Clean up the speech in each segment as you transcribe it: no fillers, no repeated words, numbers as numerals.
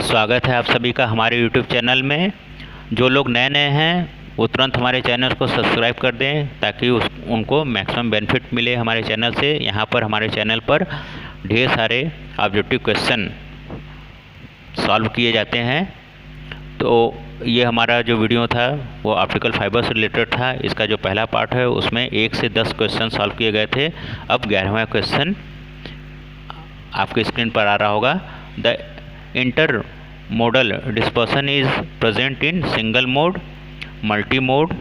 स्वागत है आप सभी का हमारे YouTube चैनल में। जो लोग नए नए हैं वो तुरंत हमारे चैनल को सब्सक्राइब कर दें ताकि उनको मैक्सिमम बेनिफिट मिले हमारे चैनल से। यहाँ पर हमारे चैनल पर ढेर सारे ऑब्जेक्टिव क्वेश्चन सॉल्व किए जाते हैं। तो ये हमारा जो वीडियो था वो ऑप्टिकल फाइबर से रिलेटेड था। इसका जो पहला पार्ट है उसमें 1 से 10 क्वेश्चन सॉल्व किए गए थे। अब 11वां क्वेश्चन आपके स्क्रीन पर आ रहा होगा। The intermodal dispersion is present in single mode, multi mode,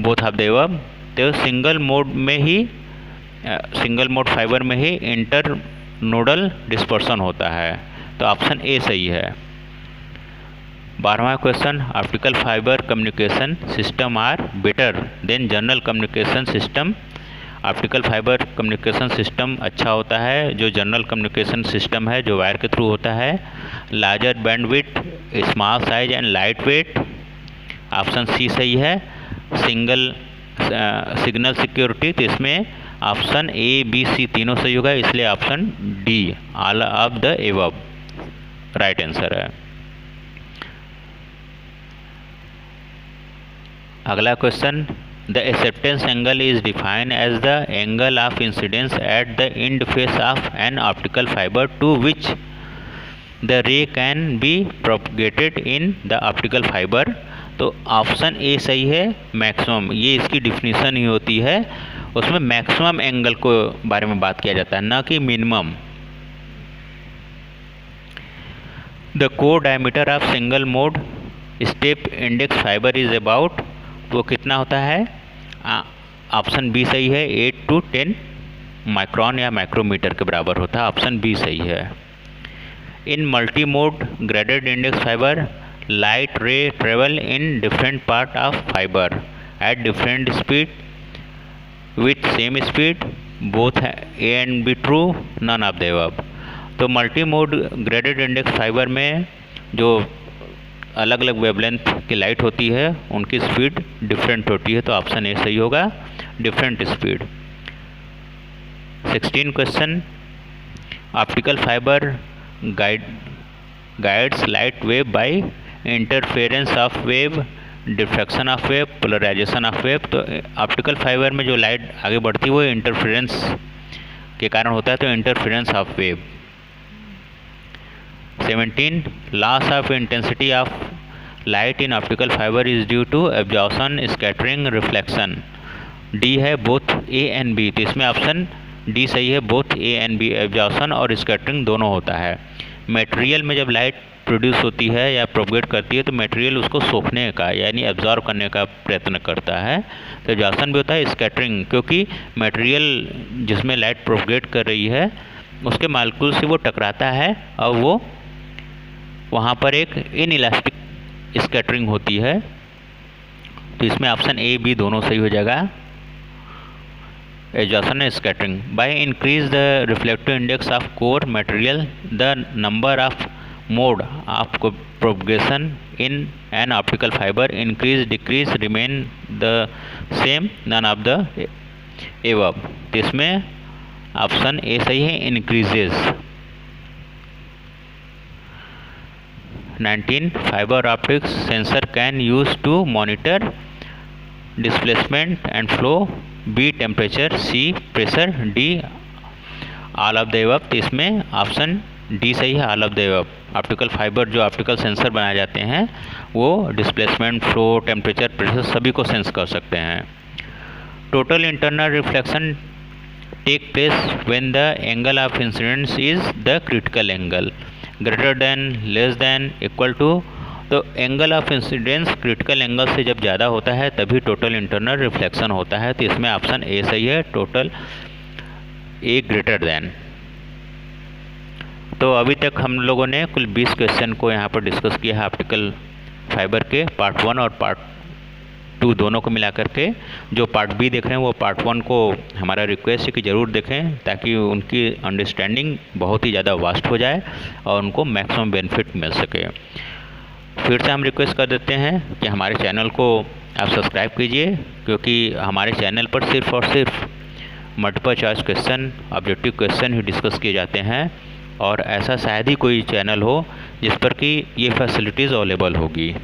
both of the above. तो सिंगल मोड फाइबर में ही इंटरनोडल डिस्पर्सन होता है। तो ऑप्शन ए सही है। 12वां question, optical fibre communication system are better than general communication system. Optical fibre communication system अच्छा होता है जो जनरल कम्युनिकेशन सिस्टम है जो वायर के थ्रू होता है। Larger bandwidth, small size and light weight. Option C सही है। सिग्नल सिक्योरिटी, तो इसमें ऑप्शन ए बी सी तीनों सही होगा, इसलिए option D all of the above right answer है। अगला question, the acceptance angle is defined as the angle of incidence at the end face of an optical fibre to which the ray can be propagated in the optical fibre. तो option A सही है, maximum. ये इसकी definition ही होती है, उसमें maximum angle को बारे में बात किया जाता है, ना कि minimum. The core diameter of single mode step index fibre is about, वो कितना होता है? ऑप्शन बी सही है, 8 to 10 माइक्रोन या माइक्रोमीटर के बराबर होता है। ऑप्शन बी सही है। In multi mode graded index fibre light ray travel in different part of fibre at different speed with same speed, both A and B true, none of the above. तो multi mode graded index fibre में जो अलग अलग wavelength की light होती है उनकी speed different होती है। तो ऑप्शन ए सही होगा, different speed. 16 question, optical fibre guides light wave by interference of wave, diffraction of wave, polarisation of wave. तो ऑप्टिकल फाइबर में जो लाइट आगे बढ़ती है वो इंटरफेरेंस के कारण होता है, तो interference of wave. 17, loss of intensity of light in optical fibre is due to absorption, scattering, reflection. D है बोथ ए एंड बी, तो इसमें ऑप्शन डी सही है, both A and B, absorption और स्कैटरिंग दोनों होता है। मटेरियल में जब लाइट प्रोड्यूस होती है या प्रोपगेट करती है तो मटेरियल उसको सोखने का यानी एब्जॉर्ब करने का प्रयत्न करता है। तो एब्जॉर्प्शन भी होता है, स्कैटरिंग, क्योंकि मटेरियल जिसमें लाइट प्रोपगेट कर रही है उसके मॉलिक्यूल से वो टकराता है और वो वहाँ पर एक इनइलास्टिक स्कैटरिंग होती है। तो इसमें ऑप्शन ए बी दोनों सही हो जाएगा, absorption and scattering. By increase the reflective index of core material the number of mode of propagation in an optical fibre increase decrease remain the same, none of the above. तो इसमें option A सही है, increases. 19, fibre optics sensor can use to monitor displacement and flow, B temperature, C pressure, D all of the above. तो इसमें option D सही है, all of the above. Optical fibre जो optical sensor बनाए जाते हैं वो डिस्प्लेसमेंट, फ्लो, टेम्परेचर, प्रेशर सभी को सेंस कर सकते हैं। Total internal reflection take place when the angle of incidence is the critical angle, greater than, less than, equal to. तो angle of incidence critical angle से जब ज़्यादा होता है तभी टोटल इंटरनल रिफ्लेक्शन होता है। तो इसमें ऑप्शन ए सही है, टोटल ए ग्रेटर देन। तो अभी तक हम लोगों ने कुल 20 क्वेश्चन को यहाँ पर डिस्कस किया है ऑप्टिकल फाइबर के पार्ट 1 और पार्ट 2 दोनों को मिला करके। जो पार्ट बी देख रहे हैं वो पार्ट 1 को हमारा रिक्वेस्ट है कि ज़रूर देखें ताकि उनकी अंडरस्टैंडिंग बहुत ही ज़्यादा वास्ट हो जाए और उनको मैक्सिमम बेनिफिट मिल सके। फिर से हम रिक्वेस्ट कर देते हैं कि हमारे चैनल को आप सब्सक्राइब कीजिए, क्योंकि हमारे चैनल पर सिर्फ़ और सिर्फ multiple choice question, objective question ही डिस्कस किए जाते हैं। और ऐसा शायद ही कोई चैनल हो जिस पर कि ये फैसिलिटीज़ अवेलेबल होगी।